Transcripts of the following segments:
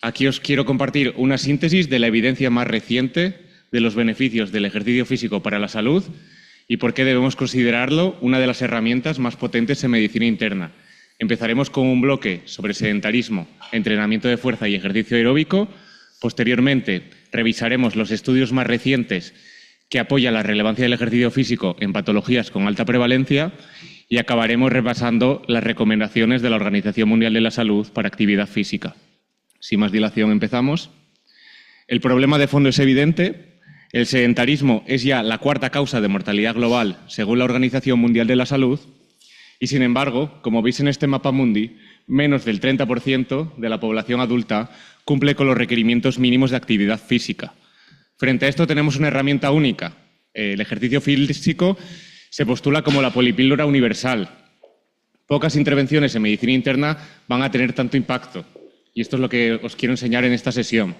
Aquí os quiero compartir una síntesis de la evidencia más reciente de los beneficios del ejercicio físico para la salud y por qué debemos considerarlo una de las herramientas más potentes en medicina interna. Empezaremos con un bloque sobre sedentarismo, entrenamiento de fuerza y ejercicio aeróbico. Posteriormente, revisaremos los estudios más recientes que apoyan la relevancia del ejercicio físico en patologías con alta prevalencia y acabaremos repasando las recomendaciones de la Organización Mundial de la Salud para actividad física. Sin más dilación, empezamos. El problema de fondo es evidente. El sedentarismo es ya la cuarta causa de mortalidad global, según la Organización Mundial de la Salud, y sin embargo, como veis en este mapa mundi, menos del 30% de la población adulta cumple con los requerimientos mínimos de actividad física. Frente a esto tenemos una herramienta única. El ejercicio físico se postula como la polipíldora universal. Pocas intervenciones en medicina interna van a tener tanto impacto, y esto es lo que os quiero enseñar en esta sesión.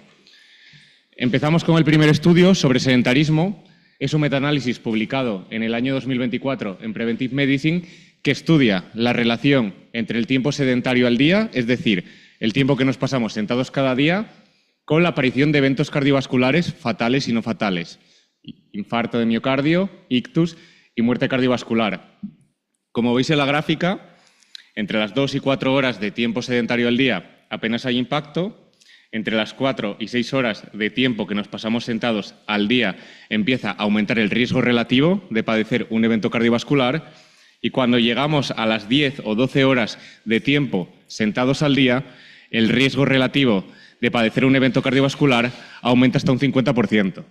Empezamos con el primer estudio sobre sedentarismo. Es un metaanálisis publicado en el año 2024 en Preventive Medicine que estudia la relación entre el tiempo sedentario al día, es decir, el tiempo que nos pasamos sentados cada día, con la aparición de eventos cardiovasculares fatales y no fatales. Infarto de miocardio, ictus y muerte cardiovascular. Como veis en la gráfica, entre las 2 y 4 horas de tiempo sedentario al día apenas hay impacto. Entre las 4 y 6 horas de tiempo que nos pasamos sentados al día empieza a aumentar el riesgo relativo de padecer un evento cardiovascular, y cuando llegamos a las 10 o 12 horas de tiempo sentados al día, el riesgo relativo de padecer un evento cardiovascular aumenta hasta un 50%.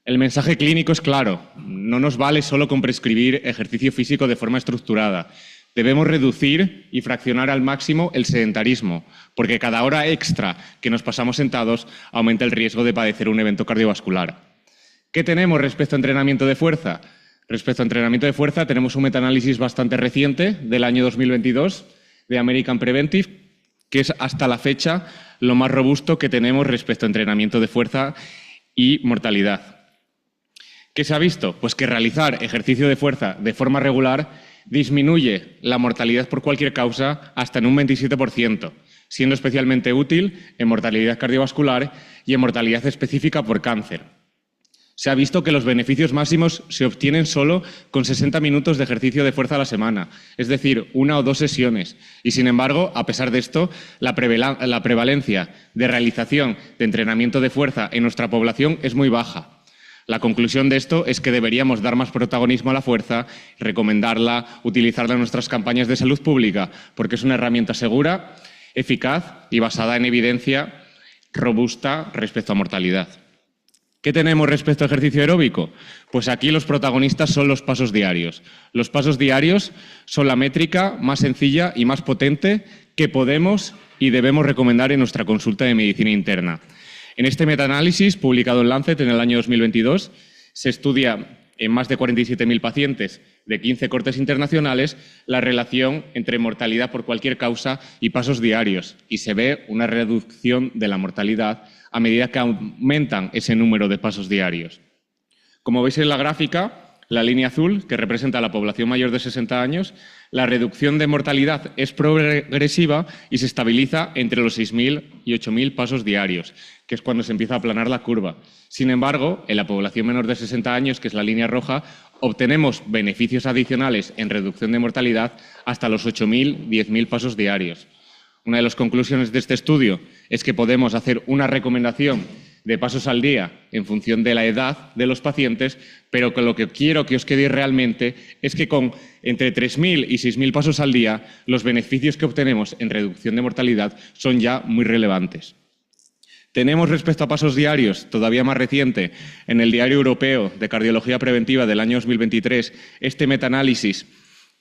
El mensaje clínico es claro: no nos vale solo con prescribir ejercicio físico de forma estructurada. Debemos reducir y fraccionar al máximo el sedentarismo, porque cada hora extra que nos pasamos sentados aumenta el riesgo de padecer un evento cardiovascular. ¿Qué tenemos respecto a entrenamiento de fuerza? Respecto a entrenamiento de fuerza tenemos un metaanálisis bastante reciente del año 2022 de American Preventive, que es hasta la fecha lo más robusto que tenemos respecto a entrenamiento de fuerza y mortalidad. ¿Qué se ha visto? Pues que realizar ejercicio de fuerza de forma regular disminuye la mortalidad por cualquier causa hasta en un 27%, siendo especialmente útil en mortalidad cardiovascular y en mortalidad específica por cáncer. Se ha visto que los beneficios máximos se obtienen solo con 60 minutos de ejercicio de fuerza a la semana, es decir, 1 o 2 sesiones. Y sin embargo, a pesar de esto, la prevalencia de realización de entrenamiento de fuerza en nuestra población es muy baja. La conclusión de esto es que deberíamos dar más protagonismo a la fuerza, recomendarla, utilizarla en nuestras campañas de salud pública, porque es una herramienta segura, eficaz y basada en evidencia robusta respecto a mortalidad. ¿Qué tenemos respecto a ejercicio aeróbico? Pues aquí los protagonistas son los pasos diarios. Los pasos diarios son la métrica más sencilla y más potente que podemos y debemos recomendar en nuestra consulta de medicina interna. En este metaanálisis, publicado en Lancet en el año 2022, se estudia en más de 47.000 pacientes de 15 cortes internacionales la relación entre mortalidad por cualquier causa y pasos diarios, y se ve una reducción de la mortalidad a medida que aumentan ese número de pasos diarios. Como veis en la gráfica, la línea azul, que representa a la población mayor de 60 años, la reducción de mortalidad es progresiva y se estabiliza entre los 6.000 y 8.000 pasos diarios, que es cuando se empieza a aplanar la curva. Sin embargo, en la población menor de 60 años, que es la línea roja, obtenemos beneficios adicionales en reducción de mortalidad hasta los 8.000, 10.000 pasos diarios. Una de las conclusiones de este estudio es que podemos hacer una recomendación de pasos al día en función de la edad de los pacientes, pero con lo que quiero que os quede realmente es que con entre 3.000 y 6.000 pasos al día, los beneficios que obtenemos en reducción de mortalidad son ya muy relevantes. Tenemos respecto a pasos diarios, todavía más reciente, en el Diario Europeo de Cardiología Preventiva del año 2023, este metaanálisis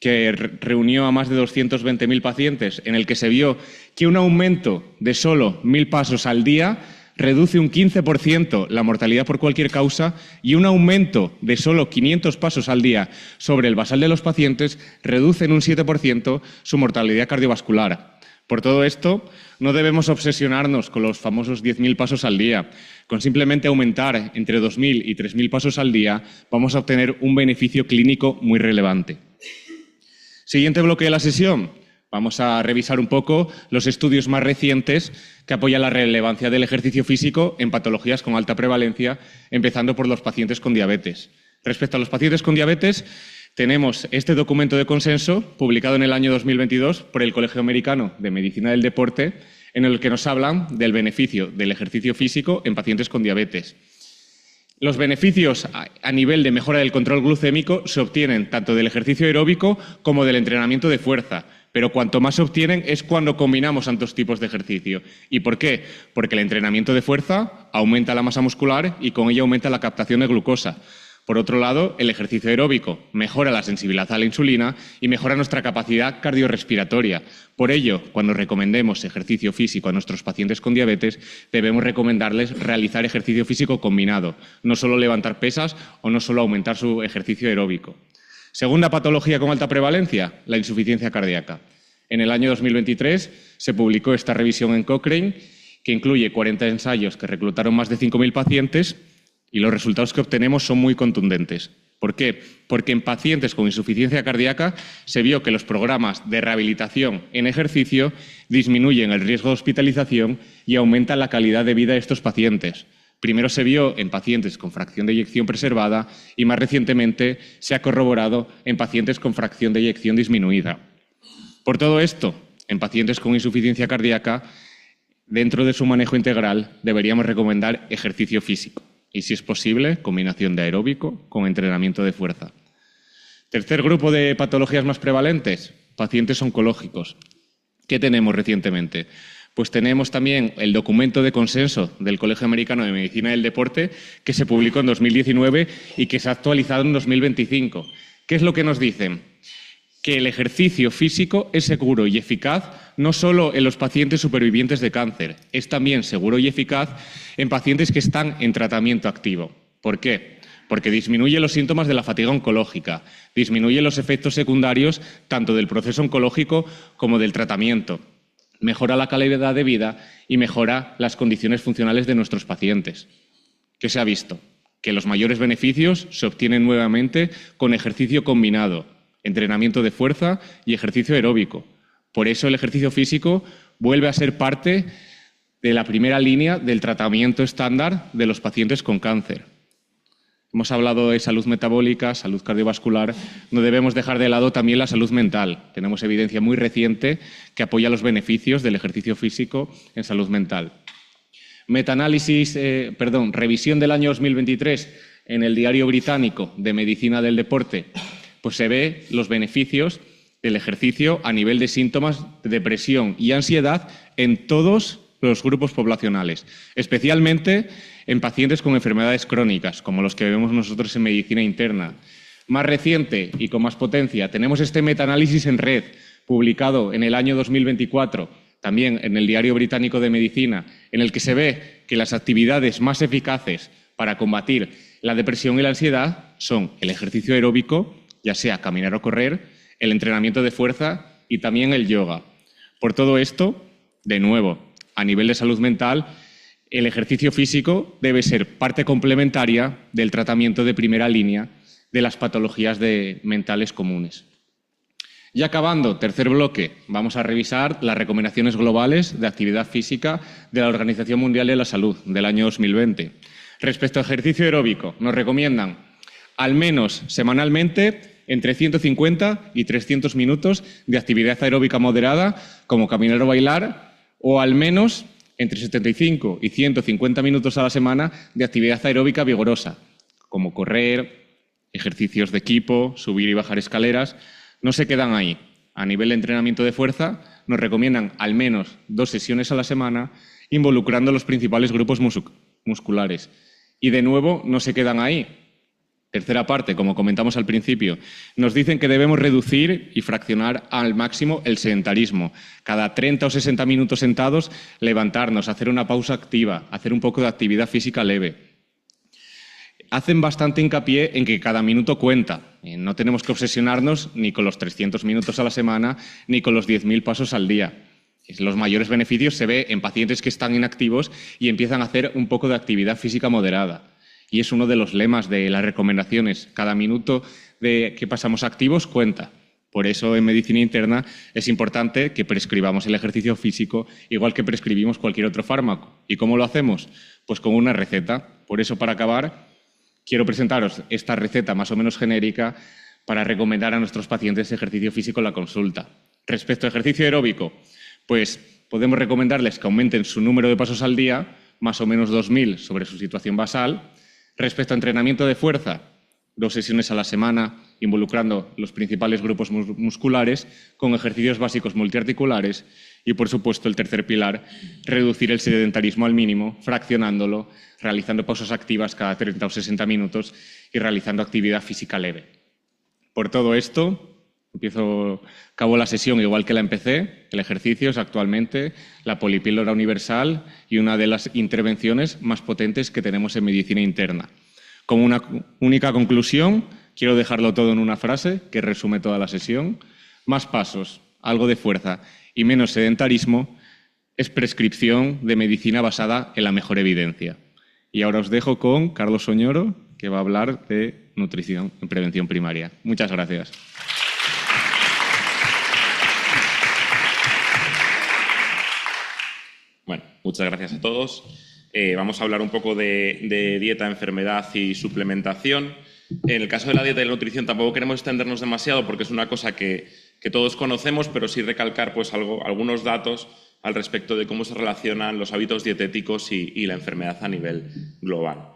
que reunió a más de 220.000 pacientes, en el que se vio que un aumento de solo 1.000 pasos al día reduce un 15% la mortalidad por cualquier causa, y un aumento de solo 500 pasos al día sobre el basal de los pacientes reduce en un 7% su mortalidad cardiovascular. Por todo esto, no debemos obsesionarnos con los famosos 10.000 pasos al día. Con simplemente aumentar entre 2.000 y 3.000 pasos al día, vamos a obtener un beneficio clínico muy relevante. Siguiente bloque de la sesión. Vamos a revisar un poco los estudios más recientes que apoyan la relevancia del ejercicio físico en patologías con alta prevalencia, empezando por los pacientes con diabetes. Respecto a los pacientes con diabetes, tenemos este documento de consenso publicado en el año 2022 por el Colegio Americano de Medicina del Deporte, en el que nos hablan del beneficio del ejercicio físico en pacientes con diabetes. Los beneficios a nivel de mejora del control glucémico se obtienen tanto del ejercicio aeróbico como del entrenamiento de fuerza, pero cuanto más se obtienen es cuando combinamos ambos tipos de ejercicio. ¿Y por qué? Porque el entrenamiento de fuerza aumenta la masa muscular y con ello aumenta la captación de glucosa. Por otro lado, el ejercicio aeróbico mejora la sensibilidad a la insulina y mejora nuestra capacidad cardiorrespiratoria. Por ello, cuando recomendemos ejercicio físico a nuestros pacientes con diabetes, debemos recomendarles realizar ejercicio físico combinado, no solo levantar pesas o no solo aumentar su ejercicio aeróbico. Segunda patología con alta prevalencia, la insuficiencia cardíaca. En el año 2023 se publicó esta revisión en Cochrane, que incluye 40 ensayos que reclutaron más de 5.000 pacientes, y los resultados que obtenemos son muy contundentes. ¿Por qué? Porque en pacientes con insuficiencia cardíaca se vio que los programas de rehabilitación en ejercicio disminuyen el riesgo de hospitalización y aumentan la calidad de vida de estos pacientes. Primero se vio en pacientes con fracción de eyección preservada y más recientemente se ha corroborado en pacientes con fracción de eyección disminuida. Por todo esto, en pacientes con insuficiencia cardíaca, dentro de su manejo integral deberíamos recomendar ejercicio físico. Y, si es posible, combinación de aeróbico con entrenamiento de fuerza. Tercer grupo de patologías más prevalentes, pacientes oncológicos. ¿Qué tenemos recientemente? Pues tenemos también el documento de consenso del Colegio Americano de Medicina del Deporte, que se publicó en 2019 y que se ha actualizado en 2025. ¿Qué es lo que nos dicen? Que el ejercicio físico es seguro y eficaz no solo en los pacientes supervivientes de cáncer, es también seguro y eficaz en pacientes que están en tratamiento activo. ¿Por qué? Porque disminuye los síntomas de la fatiga oncológica, disminuye los efectos secundarios tanto del proceso oncológico como del tratamiento, mejora la calidad de vida y mejora las condiciones funcionales de nuestros pacientes. ¿Qué se ha visto? Que los mayores beneficios se obtienen nuevamente con ejercicio combinado, entrenamiento de fuerza y ejercicio aeróbico. Por eso el ejercicio físico vuelve a ser parte de la primera línea del tratamiento estándar de los pacientes con cáncer. Hemos hablado de salud metabólica, salud cardiovascular. No debemos dejar de lado también la salud mental. Tenemos evidencia muy reciente que apoya los beneficios del ejercicio físico en salud mental. Revisión del año 2023 en el Diario Británico de Medicina del Deporte. Pues se ve los beneficios del ejercicio a nivel de síntomas de depresión y ansiedad en todos los grupos poblacionales, especialmente en pacientes con enfermedades crónicas, como los que vemos nosotros en medicina interna. Más reciente y con más potencia, tenemos este metaanálisis en red, publicado en el año 2024, también en el Diario Británico de Medicina, en el que se ve que las actividades más eficaces para combatir la depresión y la ansiedad son el ejercicio aeróbico, ya sea caminar o correr, el entrenamiento de fuerza y también el yoga. Por todo esto, de nuevo, a nivel de salud mental, el ejercicio físico debe ser parte complementaria del tratamiento de primera línea de las patologías mentales comunes. Y acabando, tercer bloque, vamos a revisar las recomendaciones globales de actividad física de la Organización Mundial de la Salud del año 2020. Respecto a ejercicio aeróbico, nos recomiendan al menos semanalmente entre 150 y 300 minutos de actividad aeróbica moderada, como caminar o bailar, o al menos entre 75 y 150 minutos a la semana de actividad aeróbica vigorosa, como correr, ejercicios de equipo, subir y bajar escaleras. No se quedan ahí. A nivel de entrenamiento de fuerza, nos recomiendan al menos 2 sesiones a la semana, involucrando los principales grupos musculares. Y de nuevo, no se quedan ahí. Tercera parte, como comentamos al principio, nos dicen que debemos reducir y fraccionar al máximo el sedentarismo. Cada 30 o 60 minutos sentados, levantarnos, hacer una pausa activa, hacer un poco de actividad física leve. Hacen bastante hincapié en que cada minuto cuenta. No tenemos que obsesionarnos ni con los 300 minutos a la semana ni con los 10.000 pasos al día. Los mayores beneficios se ven en pacientes que están inactivos y empiezan a hacer un poco de actividad física moderada. Y es uno de los lemas de las recomendaciones. Cada minuto que pasamos activos cuenta. Por eso, en medicina interna es importante que prescribamos el ejercicio físico igual que prescribimos cualquier otro fármaco. ¿Y cómo lo hacemos? Pues con una receta. Por eso, para acabar, quiero presentaros esta receta más o menos genérica para recomendar a nuestros pacientes ejercicio físico en la consulta. Respecto a ejercicio aeróbico, pues podemos recomendarles que aumenten su número de pasos al día, más o menos 2.000 sobre su situación basal. Respecto a entrenamiento de fuerza, 2 sesiones a la semana, involucrando los principales grupos musculares, con ejercicios básicos multiarticulares. Y, por supuesto, el tercer pilar, reducir el sedentarismo al mínimo, fraccionándolo, realizando pausas activas cada 30 o 60 minutos y realizando actividad física leve. Por todo esto, acabo la sesión igual que la empecé. El ejercicio es actualmente la polipíldora universal y una de las intervenciones más potentes que tenemos en medicina interna. Como una única conclusión, quiero dejarlo todo en una frase que resume toda la sesión. Más pasos, algo de fuerza y menos sedentarismo es prescripción de medicina basada en la mejor evidencia. Y ahora os dejo con Carlos Oñoro, que va a hablar de nutrición en prevención primaria. Muchas gracias. Bueno, muchas gracias a todos. Vamos a hablar un poco de dieta, enfermedad y suplementación. En el caso de la dieta y la nutrición tampoco queremos extendernos demasiado porque es una cosa que todos conocemos, pero sí recalcar pues, algunos datos al respecto de cómo se relacionan los hábitos dietéticos y la enfermedad a nivel global.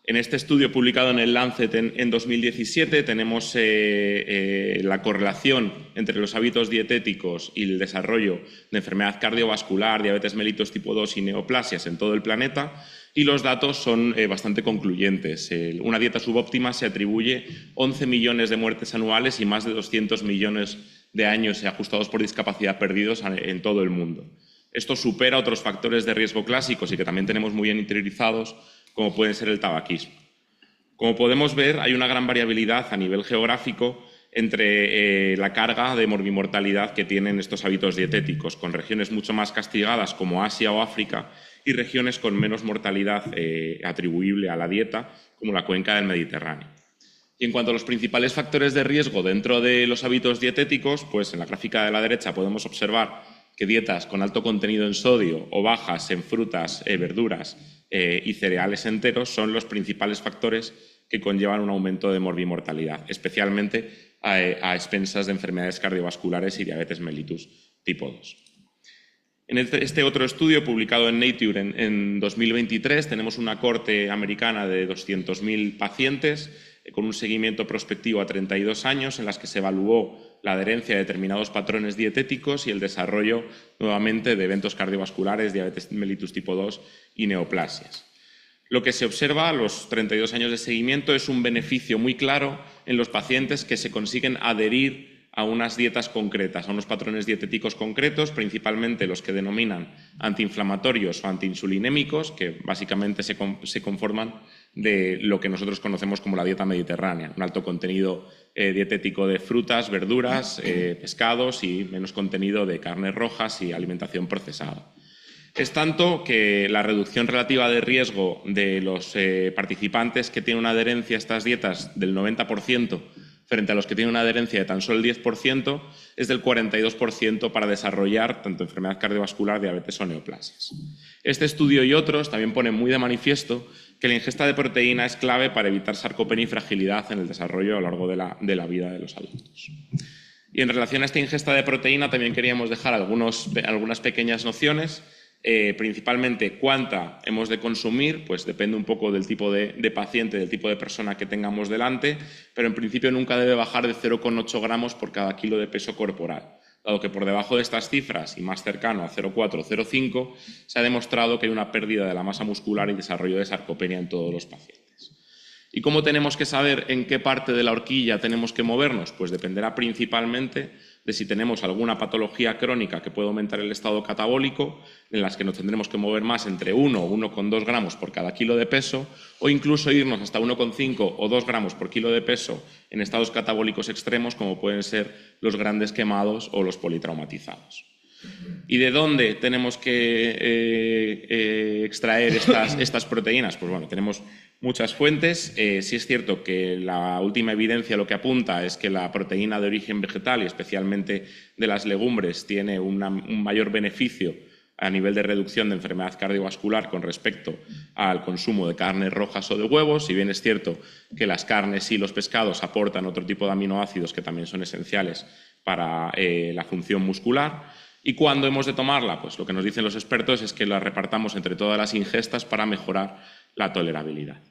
En este estudio publicado en el Lancet en 2017 tenemos la correlación entre los hábitos dietéticos y el desarrollo de enfermedad cardiovascular, diabetes mellitus tipo 2 y neoplasias en todo el planeta, y los datos son bastante concluyentes. Una dieta subóptima se atribuye 11 millones de muertes anuales y más de 200 millones de años ajustados por discapacidad perdidos en todo el mundo. Esto supera otros factores de riesgo clásicos y que también tenemos muy bien interiorizados, como puede ser el tabaquismo. Como podemos ver, hay una gran variabilidad a nivel geográfico entre la carga de morbimortalidad que tienen estos hábitos dietéticos, con regiones mucho más castigadas como Asia o África y regiones con menos mortalidad atribuible a la dieta, como la cuenca del Mediterráneo. Y en cuanto a los principales factores de riesgo dentro de los hábitos dietéticos, pues en la gráfica de la derecha podemos observar que dietas con alto contenido en sodio o bajas en frutas, verduras y cereales enteros son los principales factores que conllevan un aumento de morbimortalidad, especialmente a expensas de enfermedades cardiovasculares y diabetes mellitus tipo 2. En este otro estudio publicado en Nature en 2023 tenemos una cohorte americana de 200.000 pacientes con un seguimiento prospectivo a 32 años en las que se evaluó la adherencia a determinados patrones dietéticos y el desarrollo nuevamente de eventos cardiovasculares, diabetes mellitus tipo 2 y neoplasias. Lo que se observa a los 32 años de seguimiento es un beneficio muy claro en los pacientes que se consiguen adherir a unas dietas concretas, a unos patrones dietéticos concretos, principalmente los que denominan antiinflamatorios o antiinsulinémicos, que básicamente se conforman de lo que nosotros conocemos como la dieta mediterránea, un alto contenido dietético de frutas, verduras, pescados y menos contenido de carnes rojas y alimentación procesada. Es tanto que la reducción relativa de riesgo de los participantes que tienen una adherencia a estas dietas del 90% frente a los que tienen una adherencia de tan solo el 10%, es del 42% para desarrollar tanto enfermedad cardiovascular, diabetes o neoplasias. Este estudio y otros también ponen muy de manifiesto que la ingesta de proteína es clave para evitar sarcopenia y fragilidad en el desarrollo a lo largo de la vida de los adultos. Y en relación a esta ingesta de proteína también queríamos dejar algunas pequeñas nociones. Principalmente cuánta hemos de consumir, pues depende un poco del tipo de paciente, del tipo de persona que tengamos delante, pero en principio nunca debe bajar de 0,8 gramos por cada kilo de peso corporal, dado que por debajo de estas cifras y más cercano a 0,4 o 0,5 se ha demostrado que hay una pérdida de la masa muscular y desarrollo de sarcopenia en todos los pacientes. ¿Y cómo tenemos que saber en qué parte de la horquilla tenemos que movernos? Pues dependerá principalmente de si tenemos alguna patología crónica que puede aumentar el estado catabólico, en las que nos tendremos que mover más entre 1 o 1,2 gramos por cada kilo de peso, o incluso irnos hasta 1,5 o 2 gramos por kilo de peso en estados catabólicos extremos, como pueden ser los grandes quemados o los politraumatizados. ¿Y de dónde tenemos que extraer estas proteínas? Pues bueno, tenemos muchas fuentes. Sí es cierto que la última evidencia lo que apunta es que la proteína de origen vegetal, y especialmente de las legumbres, tiene un mayor beneficio a nivel de reducción de enfermedad cardiovascular con respecto al consumo de carnes rojas o de huevos. Si bien es cierto que las carnes y los pescados aportan otro tipo de aminoácidos que también son esenciales para la función muscular. ¿Y cuándo hemos de tomarla? Pues lo que nos dicen los expertos es que la repartamos entre todas las ingestas para mejorar la tolerabilidad.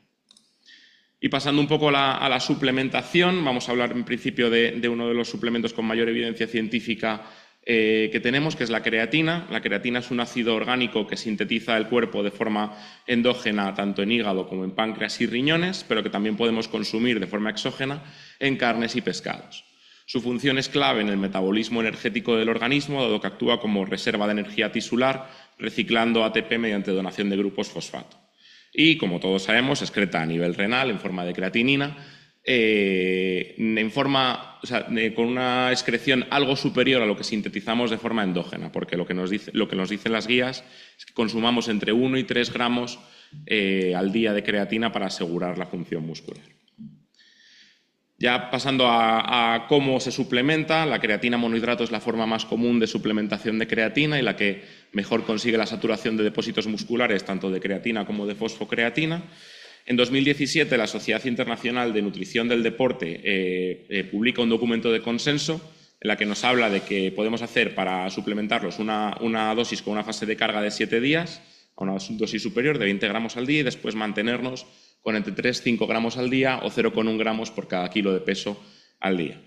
Y pasando un poco a la suplementación, vamos a hablar en principio de uno de los suplementos con mayor evidencia científica que tenemos, que es la creatina. La creatina es un ácido orgánico que sintetiza el cuerpo de forma endógena tanto en hígado como en páncreas y riñones, pero que también podemos consumir de forma exógena en carnes y pescados. Su función es clave en el metabolismo energético del organismo, dado que actúa como reserva de energía tisular, reciclando ATP mediante donación de grupos fosfato. Y, como todos sabemos, excreta a nivel renal en forma de creatinina, con una excreción algo superior a lo que sintetizamos de forma endógena, porque lo que nos dicen las guías es que consumamos entre 1 y 3 gramos al día de creatina para asegurar la función muscular. Ya pasando a cómo se suplementa, la creatina monohidrato es la forma más común de suplementación de creatina y la que mejor consigue la saturación de depósitos musculares, tanto de creatina como de fosfocreatina. En 2017, la Sociedad Internacional de Nutrición del Deporte publica un documento de consenso en la que nos habla de que podemos hacer para suplementarlos una dosis con una fase de carga de 7 días, a una dosis superior de 20 gramos al día, y después mantenernos con entre 3 y 5 gramos al día o 0,1 gramos por cada kilo de peso al día.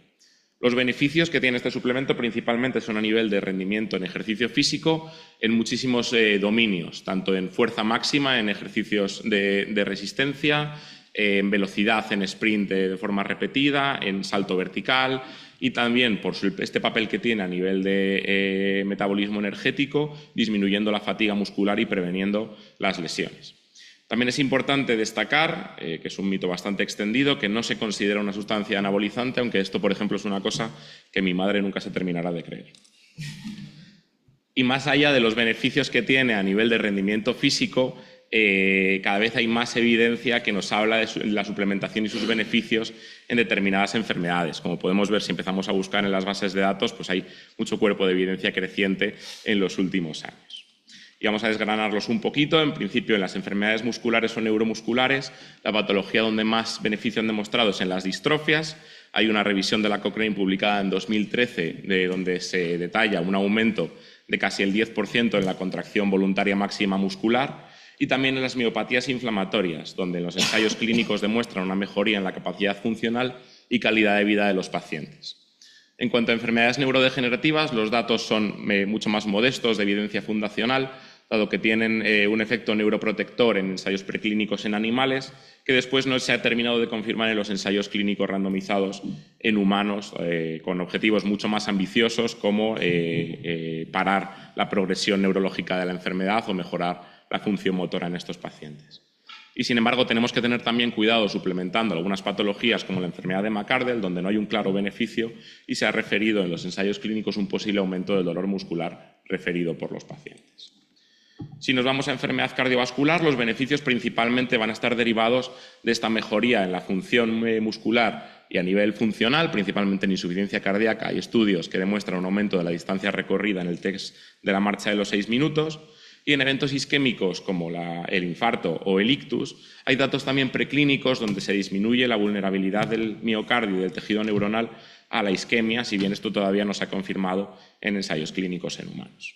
Los beneficios que tiene este suplemento principalmente son a nivel de rendimiento en ejercicio físico en muchísimos dominios, tanto en fuerza máxima, en ejercicios de resistencia, en velocidad, en sprint de forma repetida, en salto vertical, y también por este papel que tiene a nivel de metabolismo energético, disminuyendo la fatiga muscular y preveniendo las lesiones. También es importante destacar, que es un mito bastante extendido, que no se considera una sustancia anabolizante, aunque esto, por ejemplo, es una cosa que mi madre nunca se terminará de creer. Y más allá de los beneficios que tiene a nivel de rendimiento físico, cada vez hay más evidencia que nos habla de la suplementación y sus beneficios en determinadas enfermedades. Como podemos ver, si empezamos a buscar en las bases de datos, pues hay mucho cuerpo de evidencia creciente en los últimos años. Y vamos a desgranarlos un poquito. En principio, en las enfermedades musculares o neuromusculares, la patología donde más beneficio han demostrado es en las distrofias. Hay una revisión de la Cochrane publicada en 2013 donde se detalla un aumento de casi el 10% en la contracción voluntaria máxima muscular, y también en las miopatías inflamatorias, donde en los ensayos clínicos demuestran una mejoría en la capacidad funcional y calidad de vida de los pacientes. En cuanto a enfermedades neurodegenerativas, los datos son mucho más modestos de evidencia fundacional, dado que tienen un efecto neuroprotector en ensayos preclínicos en animales, que después no se ha terminado de confirmar en los ensayos clínicos randomizados en humanos, con objetivos mucho más ambiciosos como parar la progresión neurológica de la enfermedad o mejorar la función motora en estos pacientes. Y, sin embargo, tenemos que tener también cuidado suplementando algunas patologías como la enfermedad de McArdle, donde no hay un claro beneficio y se ha referido en los ensayos clínicos un posible aumento del dolor muscular referido por los pacientes. Si nos vamos a enfermedad cardiovascular, los beneficios principalmente van a estar derivados de esta mejoría en la función muscular y a nivel funcional, principalmente en insuficiencia cardíaca. Hay estudios que demuestran un aumento de la distancia recorrida en el test de la marcha de los 6 minutos. Y en eventos isquémicos como el infarto o el ictus, hay datos también preclínicos donde se disminuye la vulnerabilidad del miocardio y del tejido neuronal a la isquemia, si bien esto todavía no se ha confirmado en ensayos clínicos en humanos.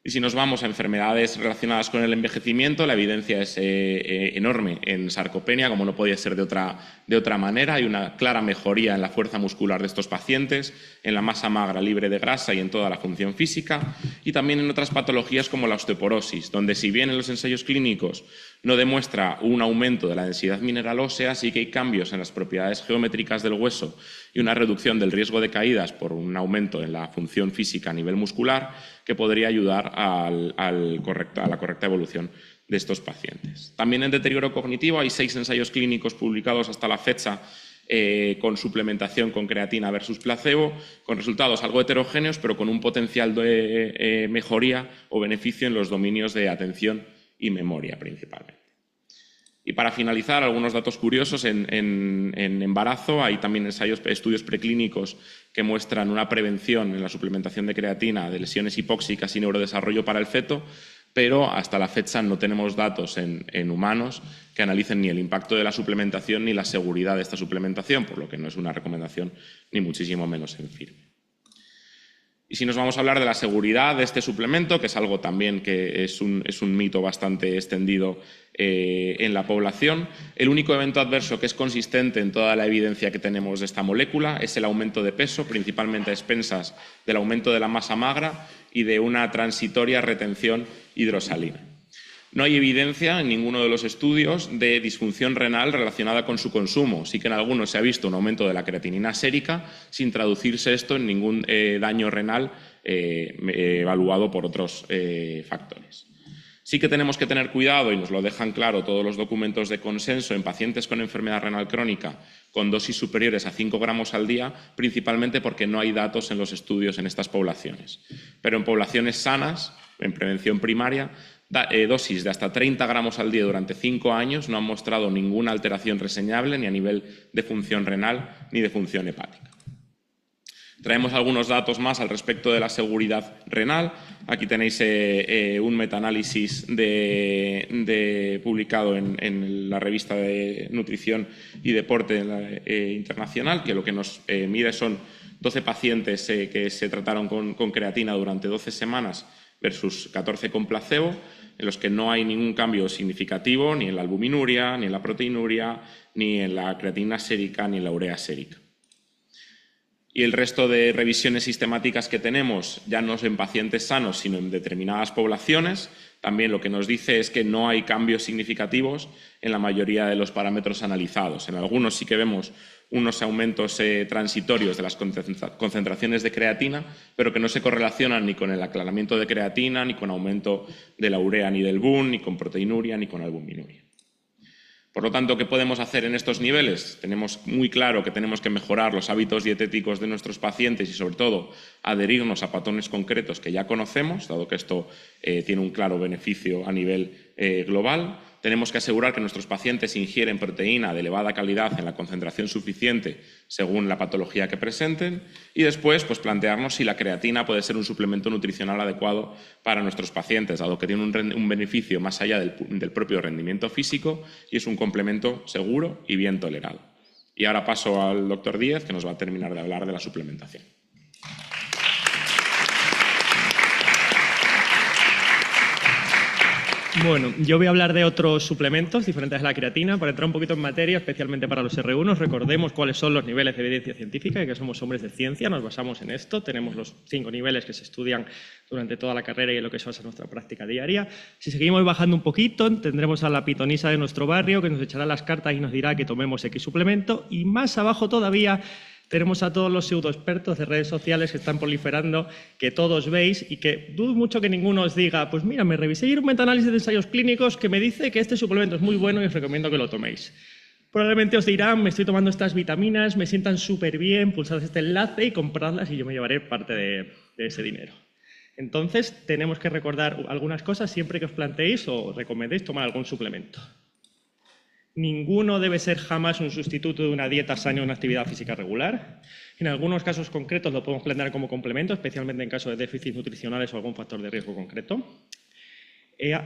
Y si nos vamos a enfermedades relacionadas con el envejecimiento, la evidencia es enorme en sarcopenia, como no podía ser de otra manera. Hay una clara mejoría en la fuerza muscular de estos pacientes, en la masa magra libre de grasa y en toda la función física, y también en otras patologías como la osteoporosis, donde si bien en los ensayos clínicos no demuestra un aumento de la densidad mineral ósea, sí que hay cambios en las propiedades geométricas del hueso y una reducción del riesgo de caídas por un aumento en la función física a nivel muscular que podría ayudar a la correcta evolución de estos pacientes. También en deterioro cognitivo hay 6 ensayos clínicos publicados hasta la fecha con suplementación con creatina versus placebo, con resultados algo heterogéneos, pero con un potencial de mejoría o beneficio en los dominios de atención y memoria principalmente. Y para finalizar, algunos datos curiosos en embarazo. Hay también estudios preclínicos que muestran una prevención en la suplementación de creatina de lesiones hipóxicas y neurodesarrollo para el feto, pero hasta la fecha no tenemos datos en humanos que analicen ni el impacto de la suplementación ni la seguridad de esta suplementación, por lo que no es una recomendación ni muchísimo menos en firme. Y si nos vamos a hablar de la seguridad de este suplemento, que es algo también que es un mito bastante extendido en la población, el único evento adverso que es consistente en toda la evidencia que tenemos de esta molécula es el aumento de peso, principalmente a expensas del aumento de la masa magra y de una transitoria retención hidrosalina. No hay evidencia en ninguno de los estudios de disfunción renal relacionada con su consumo. Sí que en algunos se ha visto un aumento de la creatinina sérica sin traducirse esto en ningún daño renal evaluado por otros factores. Sí que tenemos que tener cuidado, y nos lo dejan claro todos los documentos de consenso, en pacientes con enfermedad renal crónica con dosis superiores a 5 gramos al día, principalmente porque no hay datos en los estudios en estas poblaciones. Pero en poblaciones sanas, en prevención primaria, dosis de hasta 30 gramos al día durante 5 años no han mostrado ninguna alteración reseñable ni a nivel de función renal ni de función hepática. Traemos algunos datos más al respecto de la seguridad renal. Aquí tenéis un metaanálisis publicado en la revista de Nutrición y Deporte Internacional, que lo que nos mide son 12 pacientes que se trataron con creatina durante 12 semanas versus 14 con placebo, en los que no hay ningún cambio significativo ni en la albuminuria, ni en la proteinuria, ni en la creatinina sérica, ni en la urea sérica. Y el resto de revisiones sistemáticas que tenemos, ya no en pacientes sanos, sino en determinadas poblaciones, también lo que nos dice es que no hay cambios significativos en la mayoría de los parámetros analizados. En algunos sí que vemos unos aumentos transitorios de las concentraciones de creatina, pero que no se correlacionan ni con el aclaramiento de creatina, ni con aumento de la urea ni del BUN, ni con proteinuria, ni con albuminuria. Por lo tanto, ¿qué podemos hacer en estos niveles? Tenemos muy claro que tenemos que mejorar los hábitos dietéticos de nuestros pacientes y, sobre todo, adherirnos a patrones concretos que ya conocemos, dado que esto tiene un claro beneficio a nivel global. Tenemos que asegurar que nuestros pacientes ingieren proteína de elevada calidad en la concentración suficiente según la patología que presenten y después plantearnos si la creatina puede ser un suplemento nutricional adecuado para nuestros pacientes, dado que tiene un beneficio más allá del propio rendimiento físico y es un complemento seguro y bien tolerado. Y ahora paso al doctor Díez, que nos va a terminar de hablar de la suplementación. Bueno, yo voy a hablar de otros suplementos diferentes a la creatina para entrar un poquito en materia, especialmente para los R1. Recordemos cuáles son los niveles de evidencia científica y que somos hombres de ciencia, nos basamos en esto. Tenemos los 5 niveles que se estudian durante toda la carrera y en lo que se basa nuestra práctica diaria. Si seguimos bajando un poquito, tendremos a la pitonisa de nuestro barrio que nos echará las cartas y nos dirá que tomemos X suplemento. Y más abajo todavía tenemos a todos los pseudoexpertos de redes sociales que están proliferando, que todos veis y que dudo mucho que ninguno os diga, pues mira, me revisé ayer un metaanálisis de ensayos clínicos que me dice que este suplemento es muy bueno y os recomiendo que lo toméis. Probablemente os dirán, me estoy tomando estas vitaminas, me sientan súper bien, pulsad este enlace y compradlas y yo me llevaré parte de ese dinero. Entonces, tenemos que recordar algunas cosas siempre que os planteéis o recomendéis tomar algún suplemento. Ninguno debe ser jamás un sustituto de una dieta sana o una actividad física regular. En algunos casos concretos lo podemos plantear como complemento, especialmente en caso de déficits nutricionales o algún factor de riesgo concreto.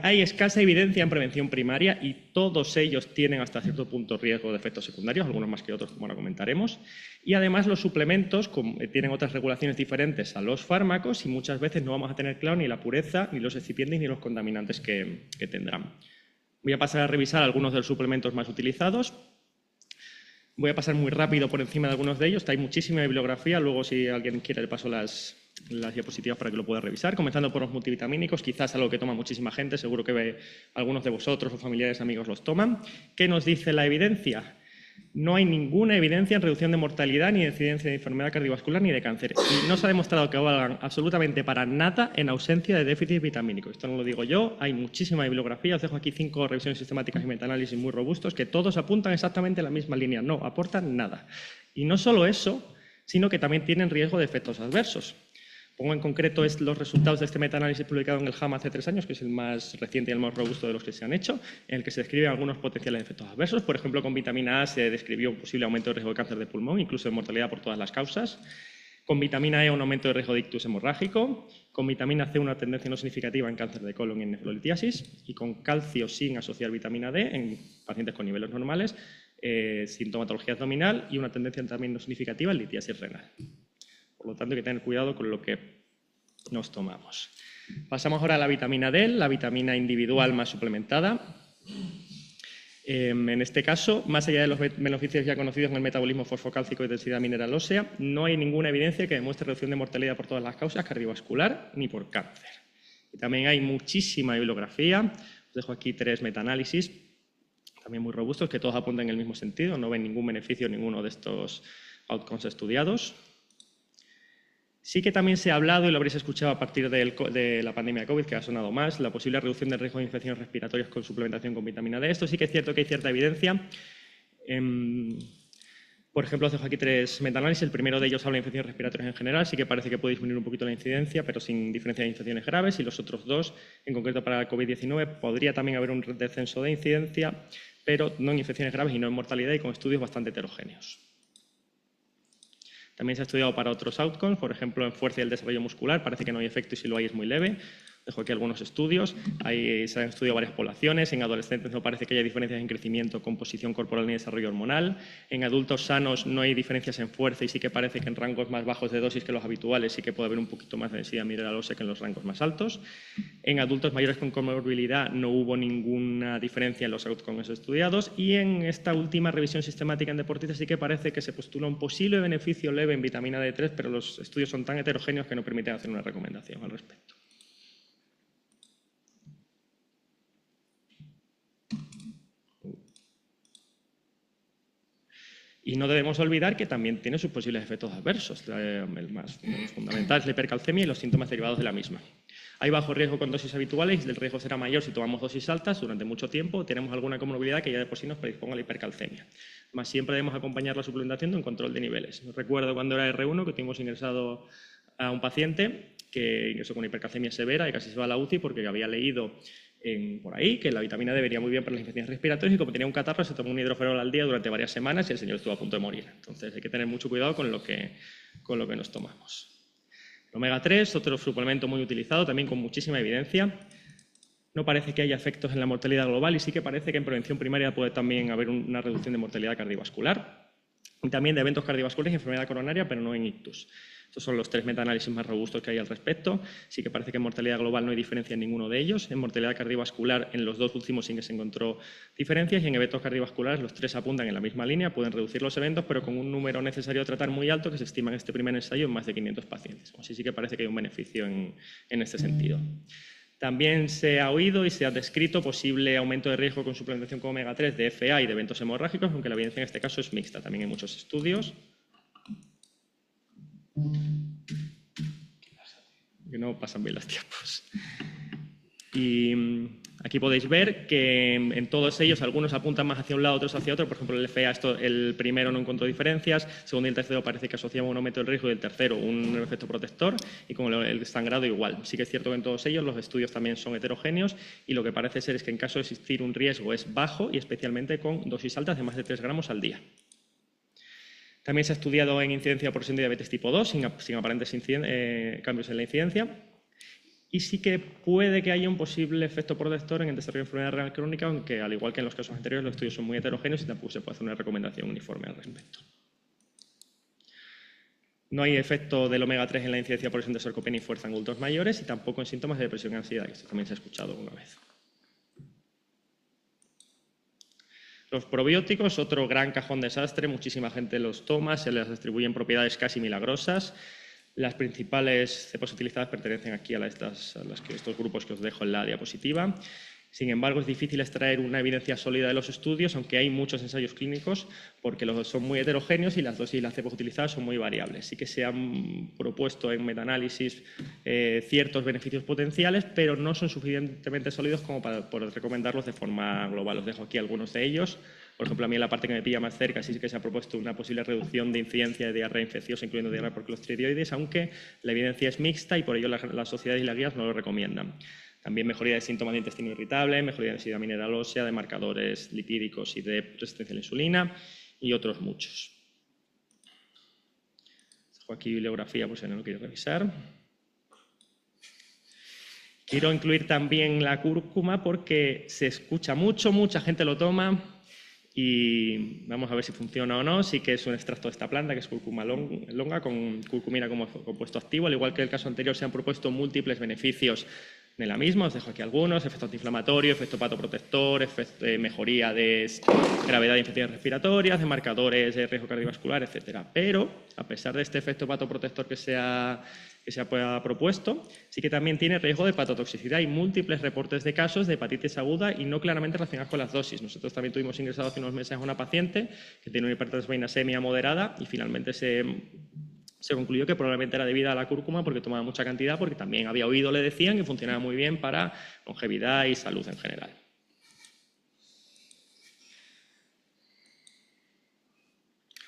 Hay escasa evidencia en prevención primaria y todos ellos tienen hasta cierto punto riesgo de efectos secundarios, algunos más que otros, como ahora comentaremos. Y además los suplementos tienen otras regulaciones diferentes a los fármacos y muchas veces no vamos a tener claro ni la pureza, ni los excipientes, ni los contaminantes que tendrán. Voy a pasar a revisar algunos de los suplementos más utilizados. Voy a pasar muy rápido por encima de algunos de ellos. Hay muchísima bibliografía. Luego, si alguien quiere, le paso las diapositivas para que lo pueda revisar. Comenzando por los multivitamínicos, quizás algo que toma muchísima gente. Seguro que algunos de vosotros o familiares amigos los toman. ¿Qué nos dice la evidencia? No hay ninguna evidencia en reducción de mortalidad, ni de incidencia de enfermedad cardiovascular, ni de cáncer. Y no se ha demostrado que valgan absolutamente para nada en ausencia de déficit vitamínico. Esto no lo digo yo, hay muchísima bibliografía. Os dejo aquí 5 revisiones sistemáticas y metaanálisis muy robustos que todos apuntan exactamente en la misma línea. No aportan nada. Y no solo eso, sino que también tienen riesgo de efectos adversos. Pongo en concreto los resultados de este metaanálisis publicado en el JAMA hace 3 años, que es el más reciente y el más robusto de los que se han hecho, en el que se describen algunos potenciales efectos adversos. Por ejemplo, con vitamina A se describió un posible aumento de riesgo de cáncer de pulmón, incluso de mortalidad por todas las causas. Con vitamina E un aumento de riesgo de ictus hemorrágico. Con vitamina C una tendencia no significativa en cáncer de colon y en nefrolitiasis. Y con calcio sin asociar vitamina D en pacientes con niveles normales, sintomatología abdominal y una tendencia también no significativa en litiasis renal. Por lo tanto, hay que tener cuidado con lo que nos tomamos. Pasamos ahora a la vitamina D, la vitamina individual más suplementada. En este caso, más allá de los beneficios ya conocidos en el metabolismo fosfocálcico y densidad mineral ósea, no hay ninguna evidencia que demuestre reducción de mortalidad por todas las causas, cardiovascular ni por cáncer. Y también hay muchísima bibliografía. Os dejo aquí 3 metaanálisis, también muy robustos, que todos apuntan en el mismo sentido. No ven ningún beneficio en ninguno de estos outcomes estudiados. Sí que también se ha hablado, y lo habréis escuchado a partir de la pandemia de COVID, que ha sonado más, la posible reducción del riesgo de infecciones respiratorias con suplementación con vitamina D. Esto sí que es cierto que hay cierta evidencia. Por ejemplo, os dejo aquí 3 metaanálisis. El primero de ellos habla de infecciones respiratorias en general. Sí que parece que puede disminuir un poquito la incidencia, pero sin diferencia de infecciones graves. Y los otros 2, en concreto para el COVID-19, podría también haber un descenso de incidencia, pero no en infecciones graves y no en mortalidad, y con estudios bastante heterogéneos. También se ha estudiado para otros outcomes, por ejemplo, en fuerza y el desarrollo muscular. Parece que no hay efecto y si lo hay es muy leve. Dejo aquí algunos estudios. Se han estudiado varias poblaciones. En adolescentes no parece que haya diferencias en crecimiento, composición corporal ni desarrollo hormonal. En adultos sanos no hay diferencias en fuerza y sí que parece que en rangos más bajos de dosis que los habituales sí que puede haber un poquito más de densidad mineral ósea que en los rangos más altos. En adultos mayores con comorbilidad no hubo ninguna diferencia en los outcomes estudiados. Y en esta última revisión sistemática en deportistas sí que parece que se postula un posible beneficio leve en vitamina D3, pero los estudios son tan heterogéneos que no permiten hacer una recomendación al respecto. Y no debemos olvidar que también tiene sus posibles efectos adversos. El más fundamental es la hipercalcemia y los síntomas derivados de la misma. Hay bajo riesgo con dosis habituales y el riesgo será mayor si tomamos dosis altas durante mucho tiempo o tenemos alguna comorbilidad que ya de por sí nos predisponga a la hipercalcemia. Además, siempre debemos acompañar la suplementación de un control de niveles. Recuerdo cuando era R1 que tuvimos ingresado a un paciente que ingresó con hipercalcemia severa y casi se va a la UCI porque había leído por ahí que la vitamina D venía muy bien para las infecciones respiratorias y como tenía un catarro se tomó un hidroferol al día durante varias semanas y el señor estuvo a punto de morir. Entonces hay que tener mucho cuidado con lo que nos tomamos. El omega 3, otro suplemento muy utilizado, también con muchísima evidencia. No parece que haya efectos en la mortalidad global y sí que parece que en prevención primaria puede también haber una reducción de mortalidad cardiovascular y también de eventos cardiovasculares y enfermedad coronaria, pero no en ictus. Estos son los 3 metaanálisis más robustos que hay al respecto. Sí que parece que en mortalidad global no hay diferencia en ninguno de ellos. En mortalidad cardiovascular, en los 2 últimos sí que se encontró diferencias y en eventos cardiovasculares los 3 apuntan en la misma línea. Pueden reducir los eventos, pero con un número necesario de tratar muy alto que se estima en este primer ensayo en más de 500 pacientes. Así sí que parece que hay un beneficio en este sentido. También se ha oído y se ha descrito posible aumento de riesgo con suplementación con omega 3 de FA y de eventos hemorrágicos, aunque la evidencia en este caso es mixta. También hay muchos estudios. Que no pasan bien los tiempos. Y aquí podéis ver que en todos ellos algunos apuntan más hacia un lado, otros hacia otro. Por ejemplo, el FA, el primero no encontró diferencias, el segundo y el tercero parece que asociaban un aumento del riesgo y el tercero un efecto protector y con el sangrado igual. Sí que es cierto que en todos ellos los estudios también son heterogéneos y lo que parece ser es que en caso de existir un riesgo es bajo y especialmente con dosis altas de más de 3 gramos al día. También se ha estudiado en incidencia por síndrome de diabetes tipo 2, sin aparentes cambios en la incidencia. Y sí que puede que haya un posible efecto protector en el desarrollo de enfermedad renal crónica, aunque al igual que en los casos anteriores los estudios son muy heterogéneos y tampoco se puede hacer una recomendación uniforme al respecto. No hay efecto del omega 3 en la incidencia por lesión de sarcopenia y fuerza en adultos mayores y tampoco en síntomas de depresión y ansiedad, que esto también se ha escuchado alguna vez. Los probióticos, otro gran cajón desastre, muchísima gente los toma, se les atribuyen propiedades casi milagrosas. Las principales cepas utilizadas pertenecen aquí a estos grupos que os dejo en la diapositiva. Sin embargo, es difícil extraer una evidencia sólida de los estudios, aunque hay muchos ensayos clínicos, porque los son muy heterogéneos y las dosis y las cepas utilizadas son muy variables. Sí que se han propuesto en metaanálisis ciertos beneficios potenciales, pero no son suficientemente sólidos como para poder recomendarlos de forma global. Os dejo aquí algunos de ellos. Por ejemplo, a mí en la parte que me pilla más cerca sí que se ha propuesto una posible reducción de incidencia de diarrea infecciosa, incluyendo diarrea por clostridioides, aunque la evidencia es mixta y por ello las sociedades y las guías no lo recomiendan. También mejoría de síntomas de intestino irritable, mejoría de densidad mineral ósea, de marcadores lipídicos y de resistencia a la insulina y otros muchos. Dejo aquí bibliografía por si no lo quieres revisar. Quiero incluir también la cúrcuma porque se escucha mucho, mucha gente lo toma y vamos a ver si funciona o no. Sí que es un extracto de esta planta, que es cúrcuma longa, con curcumina como compuesto activo. Al igual que el caso anterior, se han propuesto múltiples beneficios de la misma. Os dejo aquí algunos: efecto antiinflamatorio, efecto hepatoprotector, mejoría de gravedad de infecciones respiratorias, de marcadores de riesgo cardiovascular, etc. Pero, a pesar de este efecto hepatoprotector que se ha propuesto, sí que también tiene riesgo de hepatotoxicidad. Hay múltiples reportes de casos de hepatitis aguda y no claramente relacionados con las dosis. Nosotros también tuvimos ingresado hace unos meses a una paciente que tiene una hipertransvinasemia moderada y finalmente se concluyó que probablemente era debida a la cúrcuma porque tomaba mucha cantidad, porque también había oído, le decían, que funcionaba muy bien para longevidad y salud en general.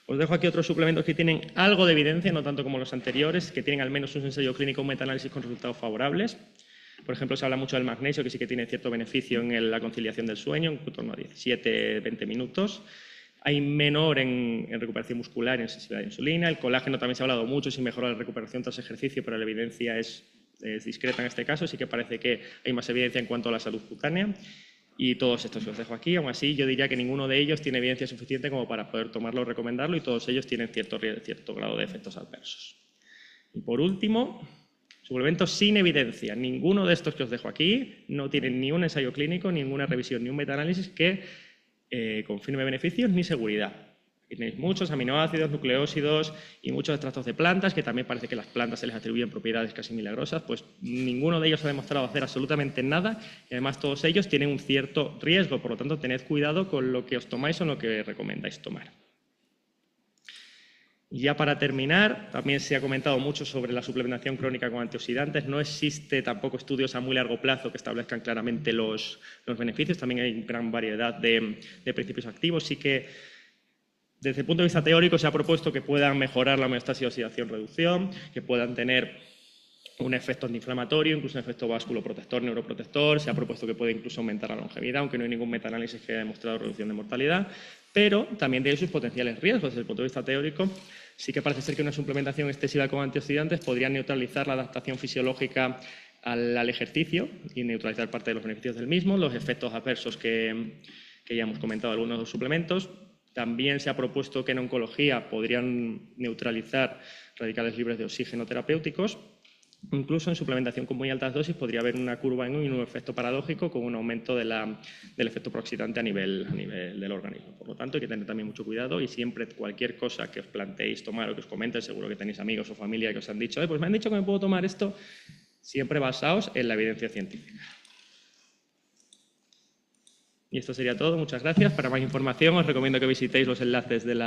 Os dejo aquí otros suplementos que tienen algo de evidencia, no tanto como los anteriores, que tienen al menos un ensayo clínico, un metaanálisis con resultados favorables. Por ejemplo, se habla mucho del magnesio, que sí que tiene cierto beneficio en la conciliación del sueño, en torno a 17-20 minutos. Hay menor en recuperación muscular y en sensibilidad a la insulina. El colágeno también se ha hablado mucho, si mejora la recuperación tras ejercicio, pero la evidencia es discreta en este caso. Sí que parece que hay más evidencia en cuanto a la salud cutánea. Y todos estos que os dejo aquí, aún así, yo diría que ninguno de ellos tiene evidencia suficiente como para poder tomarlo o recomendarlo, y todos ellos tienen cierto grado de efectos adversos. Y por último, suplementos sin evidencia. Ninguno de estos que os dejo aquí no tienen ni un ensayo clínico, ninguna revisión, ni un metaanálisis que confirme beneficios ni seguridad. Aquí tenéis muchos aminoácidos, nucleósidos y muchos extractos de plantas, que también parece que a las plantas se les atribuyen propiedades casi milagrosas. Pues ninguno de ellos ha demostrado hacer absolutamente nada, y además todos ellos tienen un cierto riesgo. Por lo tanto, tened cuidado con lo que os tomáis o lo que recomendáis tomar. Y ya para terminar, también se ha comentado mucho sobre la suplementación crónica con antioxidantes. No existe tampoco estudios a muy largo plazo que establezcan claramente los beneficios. También hay gran variedad de principios activos. Sí que, desde el punto de vista teórico, se ha propuesto que puedan mejorar la homeostasis, oxidación, reducción, que puedan tener un efecto antiinflamatorio, incluso un efecto vasculoprotector, neuroprotector. Se ha propuesto que puede incluso aumentar la longevidad, aunque no hay ningún metaanálisis que haya demostrado reducción de mortalidad. Pero también tiene sus potenciales riesgos. Desde el punto de vista teórico, sí que parece ser que una suplementación excesiva con antioxidantes podría neutralizar la adaptación fisiológica al ejercicio y neutralizar parte de los beneficios del mismo, los efectos adversos que ya hemos comentado algunos de los suplementos. También se ha propuesto que en oncología podrían neutralizar radicales libres de oxígeno terapéuticos. Incluso en suplementación con muy altas dosis podría haber una curva en un efecto paradójico con un aumento del efecto prooxidante a nivel del organismo. Por lo tanto, hay que tener también mucho cuidado, y siempre cualquier cosa que os planteéis tomar o que os comenten, seguro que tenéis amigos o familia que os han dicho pues me han dicho que me puedo tomar esto, siempre basaos en la evidencia científica. Y esto sería todo. Muchas gracias. Para más información os recomiendo que visitéis los enlaces de la